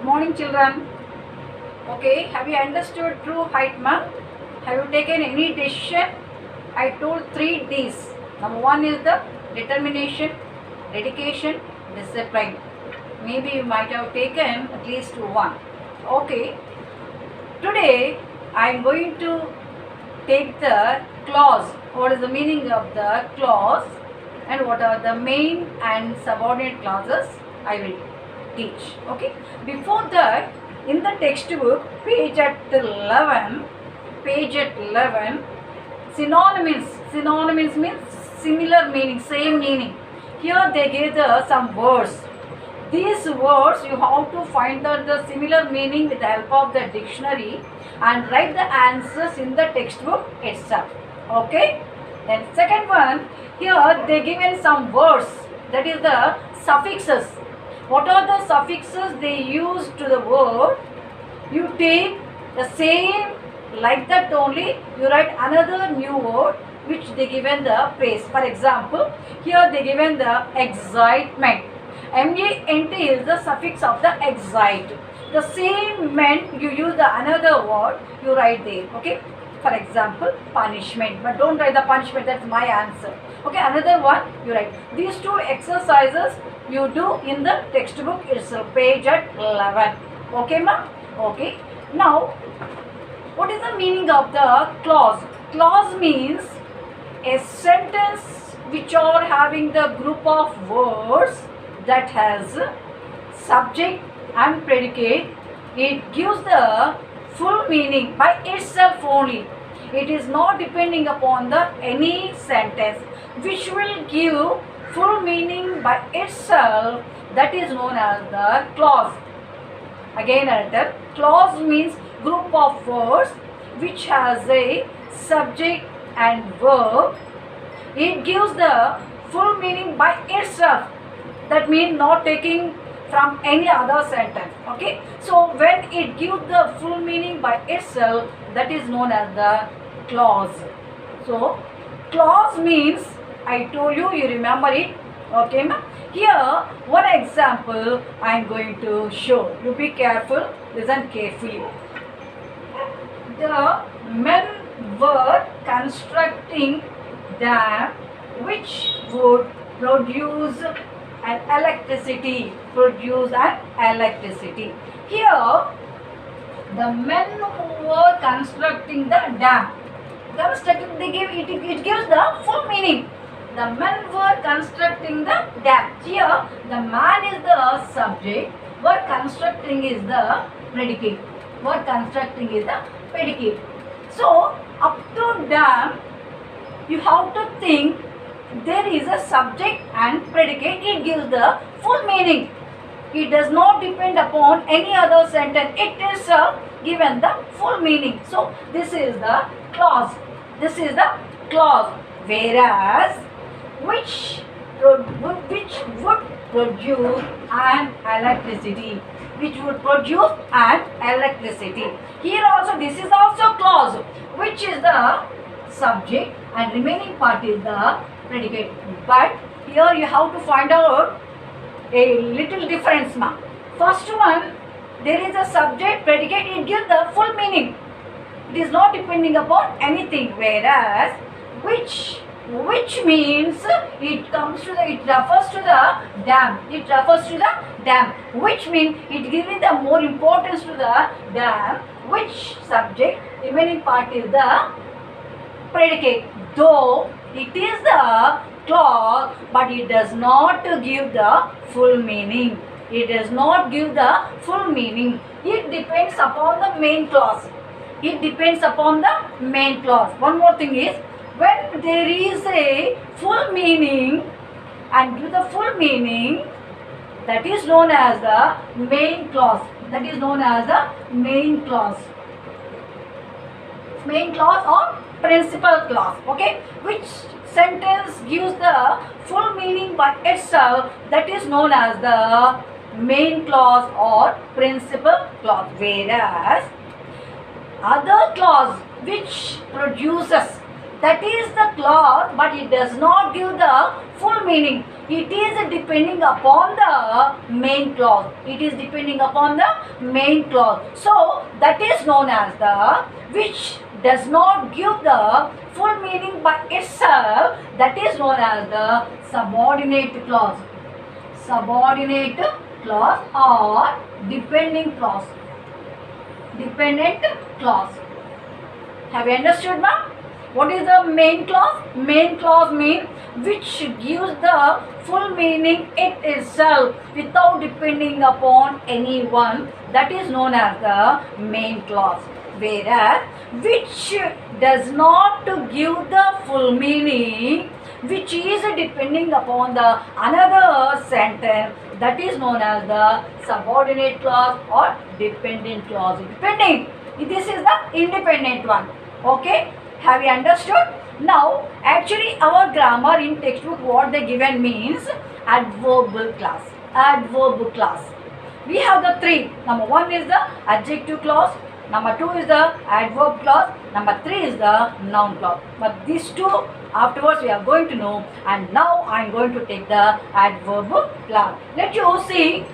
morning, children. Okay, have you understood true height, ma'am? Have you taken any decision? I told 3 D's. Number 1 is the determination, dedication, discipline. Maybe you might have taken at least one. Okay, today I am going to take the clause. What is the meaning of the clause and what are the main and subordinate clauses I will teach. Okay, before that, in the textbook, page at 11, synonyms means similar meaning, same meaning. Here they give some words. These words you have to find out the similar meaning with the help of the dictionary and write the answers in the textbook itself. Okay. Then second one, here they given some words, that is the suffixes. What are the suffixes they use to the word? You take the same, like that only, you write another new word which they given the place. For example, here they given the excitement. MENT is the suffix of the excite. The same meant you use the another word, you write there. Okay. For example, punishment. But don't write the punishment, that's my answer. Okay, another one you write. These two exercises you do in the textbook itself, page at 11. Okay, ma'am? Okay. Now, what is the meaning of the clause? Clause means a sentence which are having the group of words that has subject and predicate. It gives the full meaning by itself only. It is not depending upon the any sentence which will give full meaning by itself. That is known as the clause. Again, the clause means group of words which has a subject and verb. It gives the full meaning by itself. That means not taking from any other sentence. Okay, so when it gives the full meaning by itself, that is known as the clause. So clause means, I told you, you remember it. Okay, ma'am? Here one example I am going to show. You be careful, listen carefully. The men were constructing dam which would produce an electricity. Here, the men who were constructing the dam, they give it gives the full meaning. The men were constructing the dam. Here, the man is the subject, were constructing is the predicate. So, up to dam, you have to think there is a subject and predicate. It gives the full meaning. It does not depend upon any other sentence. It is given the full meaning. So this is the clause. Whereas which would produce an electricity. Here also this is also clause, which is the subject and remaining part is the predicate. But here you have to find out a little difference, ma'am. First one, there is a subject predicate, it gives the full meaning. It is not depending upon anything. Whereas which means it refers to the dam. Which means it gives the more importance to the dam. Which subject, remaining part is the predicate. Though it is the clause, but it does not give the full meaning. It depends upon the main clause. One more thing is, when there is a full meaning and give the full meaning, that is known as the main clause. Main clause or principal clause. Okay, which sentence gives the full meaning by itself, that is known as the main clause or principal clause. Whereas other clause which produces that is the clause, but it does not give the full meaning. It is depending upon the main clause. It is depending upon the main clause. So that is known as the which does not give the full meaning by itself. That is known as the subordinate clause. Subordinate clause or depending clause. Dependent clause. Have you understood, ma'am? What is the main clause? Main clause means which gives the full meaning it itself without depending upon anyone. That is known as the main clause. Whereas which does not give the full meaning, which is depending upon the another sentence, that is known as the subordinate clause or dependent clause. Depending. This is the independent one. Okay. Have you understood? Now, actually our grammar in textbook what they given means adverbial clause. Adverb clause. We have the three. Number one is the adjective clause. Number two is the adverb clause. Number three is the noun clause. But these two afterwards we are going to know. And now I am going to take the adverb clause. Let you see.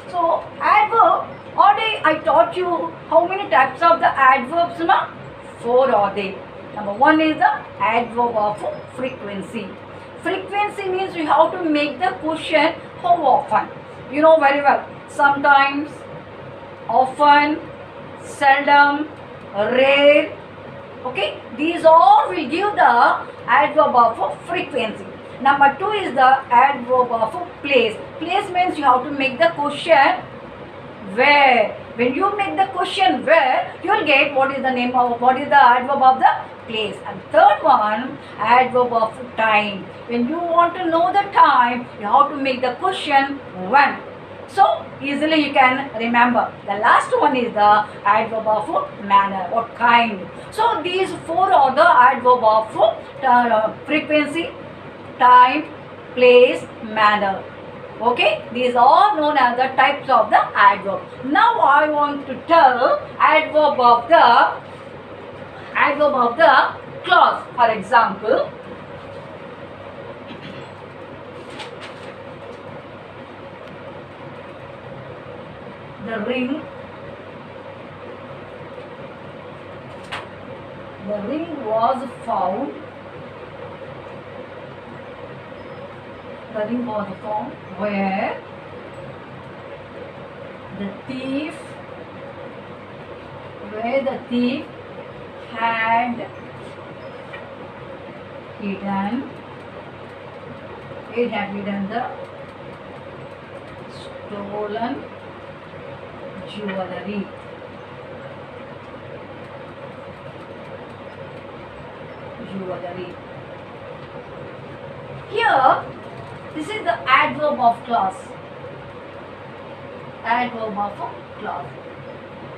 So adverb, already I taught you how many types of the adverbs, na? 4 are they. Number one is the adverb of frequency. Frequency means we have to make the question how often. You know very well. Sometimes, often, seldom, rare. Okay, these all will give the adverb of frequency. Number two is the adverb of place. Place means you have to make the question where. When you make the question where, you will get what is the name of, what is the adverb of the place. And third one, adverb of time. When you want to know the time, you have to make the question when. So easily you can remember. The last one is the adverb of manner, what kind. So these four are the adverb of frequency, time, place, manner. Okay, these are known as the types of the adverb. Now I want to tell adverb of the clause. For example, the ring was found. The ring was found where the thief had hidden the stolen jewelry. Here, this is the adverb of clause. Adverb of clause.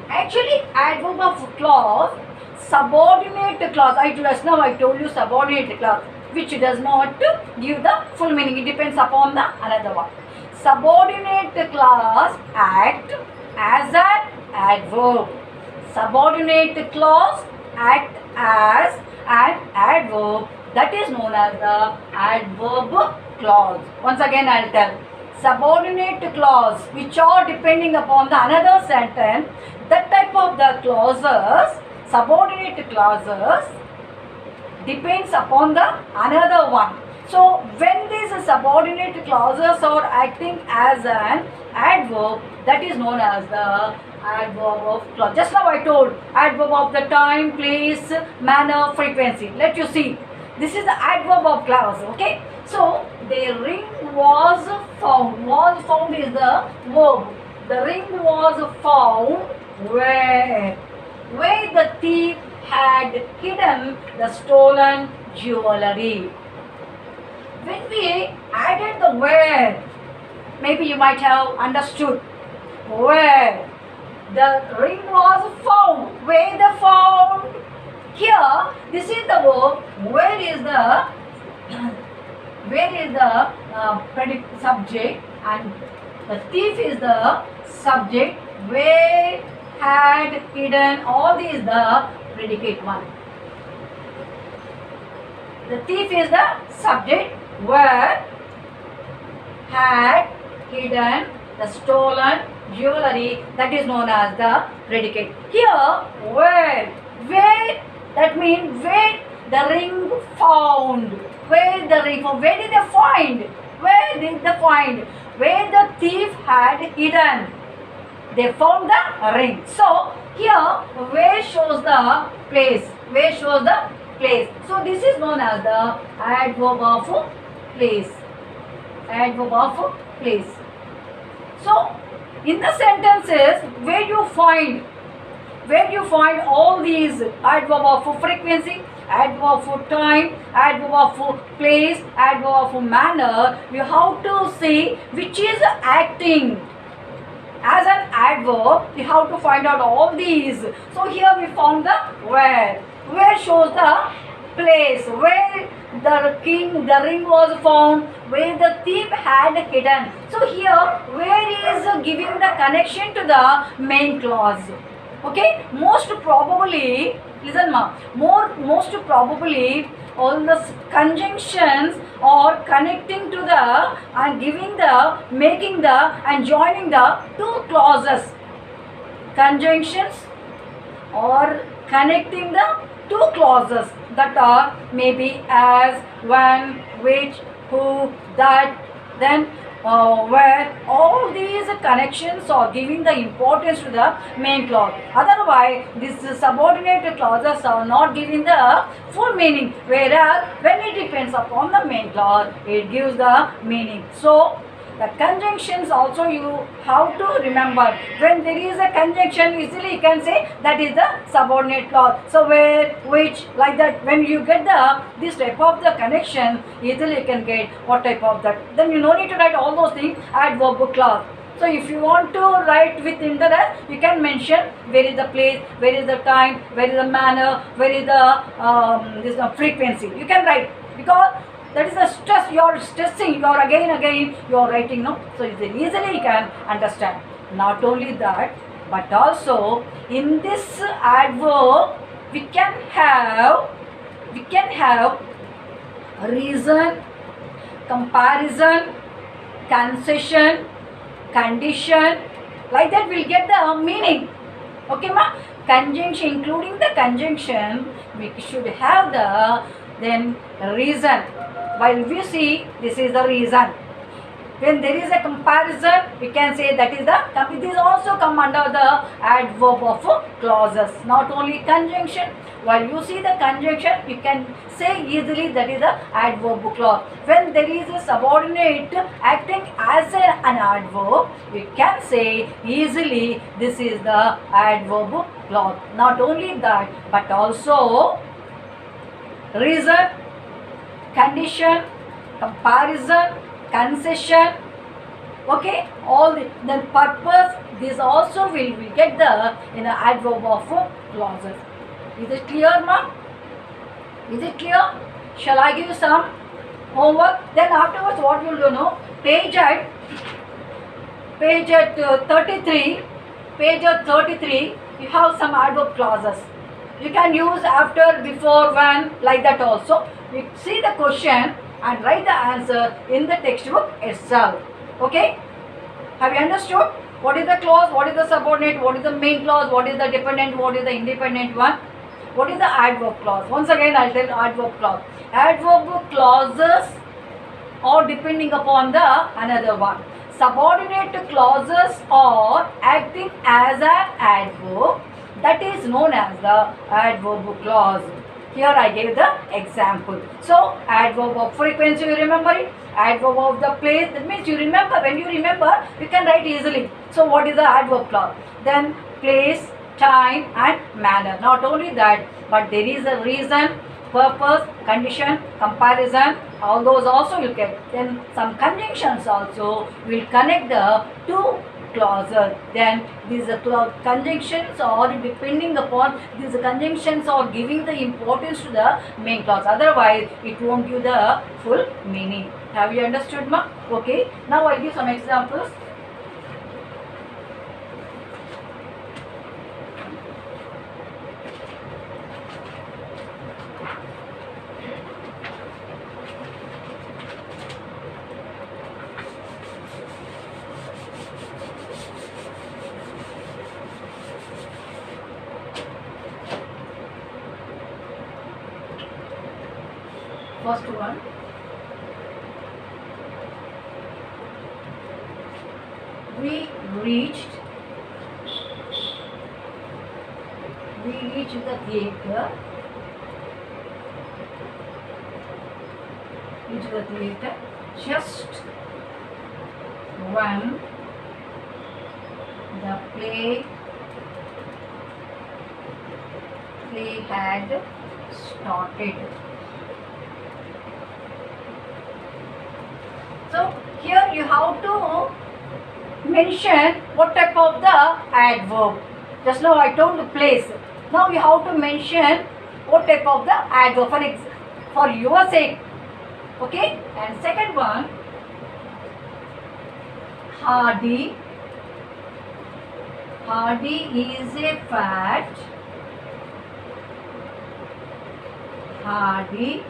Actually, adverb of clause, subordinate clause. Just now I told you subordinate clause, which does not give the full meaning. It depends upon the another one. Subordinate clause act as an adverb. Subordinate clause act as an adverb. That is known as the adverb clause. Once again I will tell. Subordinate clause which are depending upon the another sentence. That type of the clauses, subordinate clauses, depends upon the another one. So when these subordinate clauses are acting as an adverb, that is known as the adverb of clause. Just now I told adverb of the time, place, manner, frequency. Let you see. This is the adverb of clause. Okay. So the ring was found. Was found is the verb. The ring was found where the thief had hidden the stolen jewelry. When we added the where, maybe you might have understood. Where the ring was found. Where the found. Here, this is the verb. Where is the subject and The thief is the subject. Where, had, hidden, all these the predicate one. The thief is the subject. Where, had, hidden, the stolen jewelry, that is known as the predicate. Here, where that means where the ring found. Where the ring found. Where did they find? Where did they find? Where the thief had hidden. They found the ring. So here where shows the place. Where shows the place. So this is known as the adverb of place. Adverb of place. So in the sentences where you find all these adverb of frequency, adverb of time, adverb of place, adverb of manner, you have to see which is acting as an adverb. You have to find out all these. So here we found the where. Where shows the place, where the ring was found, where the thief had hidden. So here where is giving the connection to the main clause. Okay, most probably, listen ma, most probably all the conjunctions or connecting to the and giving the, making the and joining the two clauses. Conjunctions or connecting the two clauses that are maybe as, when, which, who, that, then where, all these connections are giving the importance to the main clause. Otherwise, these subordinate clauses are not giving the full meaning. Whereas, when it depends upon the main clause, it gives the meaning. So, the conjunctions also you have to remember. When there is a conjunction, easily you can say that is the subordinate clause. So where, which, like that. When you get this type of the connection, easily you can get what type of that. Then you no need to write all those things adverb clause. So if you want to write with interest, you can mention where is the place, where is the time, where is the manner, where is the this frequency. You can write because that is the stress. You are stressing. You are again you are writing. No, so easily you can understand. Not only that, but also in this adverb we can have reason, comparison, concession, condition. Like that, we'll get the meaning. Okay, ma? Conjunction, including the conjunction, we should have the then reason. While we see this is the reason. When there is a comparison, we can say that is the, it is also come under the adverb of clauses, not only conjunction. While you see the conjunction, you can say easily that is the adverb clause. When there is a subordinate acting as an adverb, we can say easily this is the adverb clause. Not only that, but also reason, condition, comparison, concession. Okay, all the purpose, this also will get the adverb of clauses. Is it clear, ma? Is it clear? Shall I give you some homework? Then afterwards, what you will do? No, page at 33. Page at 33. You have some adverb clauses. You can use after, before, when, like that also. You see the question and write the answer in the textbook itself. Okay? Have you understood? What is the clause? What is the subordinate? What is the main clause? What is the dependent? What is the independent one? What is the adverb clause? Once again, I'll tell adverb clause. Adverb clauses are depending upon the another one. Subordinate clauses are acting as an adverb. That is known as the adverb clause. Here I gave the example. So, adverb of frequency, you remember it? Adverb of the place, that means you remember. When you remember, you can write easily. So, what is the adverb clause? Then, place, time and manner. Not only that, but there is a reason, purpose, condition, comparison, all those also you get. Then, some conjunctions also will connect the two clauses. Then these conjunctions are depending upon, these conjunctions are giving the importance to the main clause. Otherwise, it won't give the full meaning. Have you understood, ma? Okay. Now I give some examples. First one, we reached the theatre. Reached the theatre just when the play had started. So here you have to mention what type of the adverb. Just now I told the place. Now you have to mention what type of the adverb for your sake. Okay. And second one, hardy. Hardy is a fat. Hardy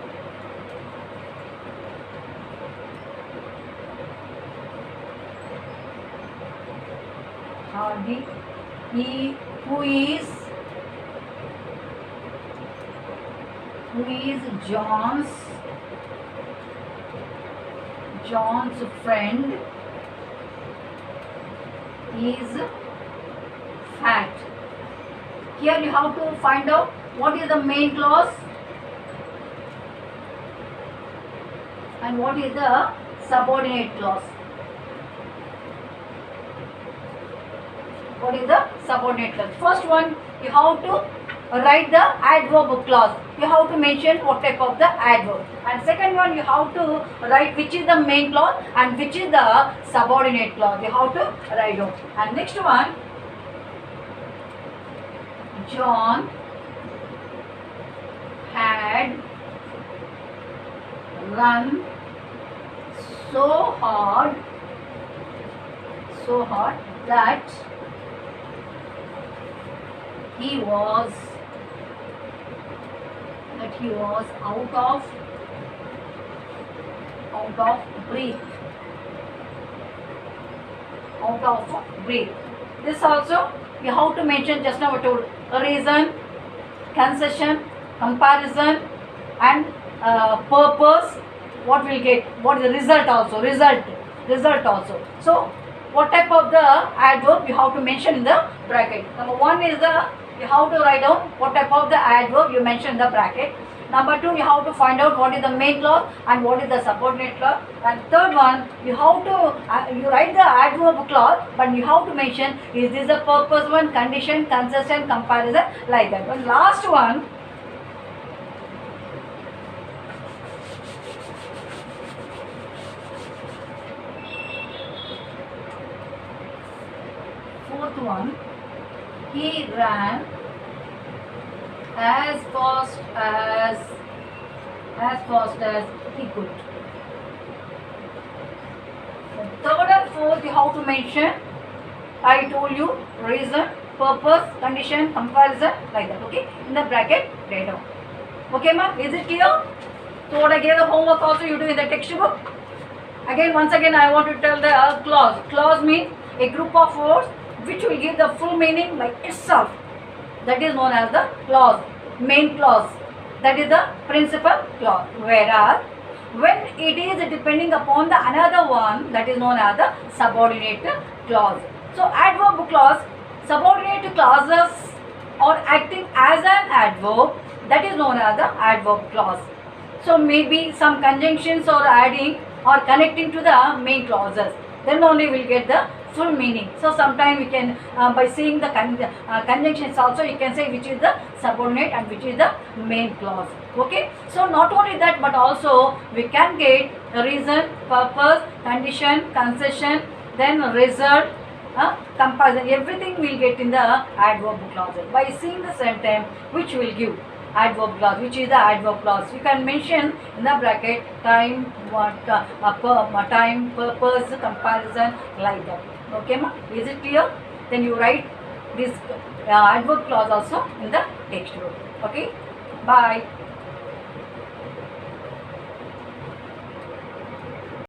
he who is John's friend is fat. Here you have to find out what is the main clause and what is the subordinate clause. What is the subordinate clause? First one, you have to write the adverb clause. You have to mention what type of the adverb. And second one, you have to write which is the main clause and which is the subordinate clause. You have to write down. And next one, John had run so hard that he was out of breath. This also you have to mention just now I told reason, concession, comparison and purpose. What will get, what is the result also, result also. So what type of the adverb you have to mention in the bracket. Number one is you have to write down what type of the adverb you mention in the bracket. Number two, you have to find out what is the main clause and what is the subordinate clause. And third one, you have to you write the adverb clause, but you have to mention is this a purpose one, condition, concession, comparison, like that. And last one, fourth one, he ran as fast as he could. Third and fourth you have to mention, I told you, reason, purpose, condition, comparison, like that. Okay, in the bracket write down. Okay ma'am, is it clear? So what I gave the homework also you do in the textbook. Again, once again I want to tell the clause. Clause means a group of words which will give the full meaning by itself. That is known as the clause, main clause. That is the principal clause. Whereas when it is depending upon the another one, that is known as the subordinate clause. So adverb clause, subordinate clauses are acting as an adverb, that is known as the adverb clause. So maybe some conjunctions are adding or connecting to the main clauses, then only we will get the full meaning. So sometimes we can by seeing the conjunctions also you can say which is the subordinate and which is the main clause. Okay, so not only that but also we can get reason, purpose, condition, concession, then result, comparison, everything we will get in the adverb clauses by seeing the sentence which will give adverb clause, which is the adverb clause. You can mention in the bracket time, time, purpose, comparison, like that. Okay ma, is it clear? Then you write this adverb clause also in the textbook. Okay, bye.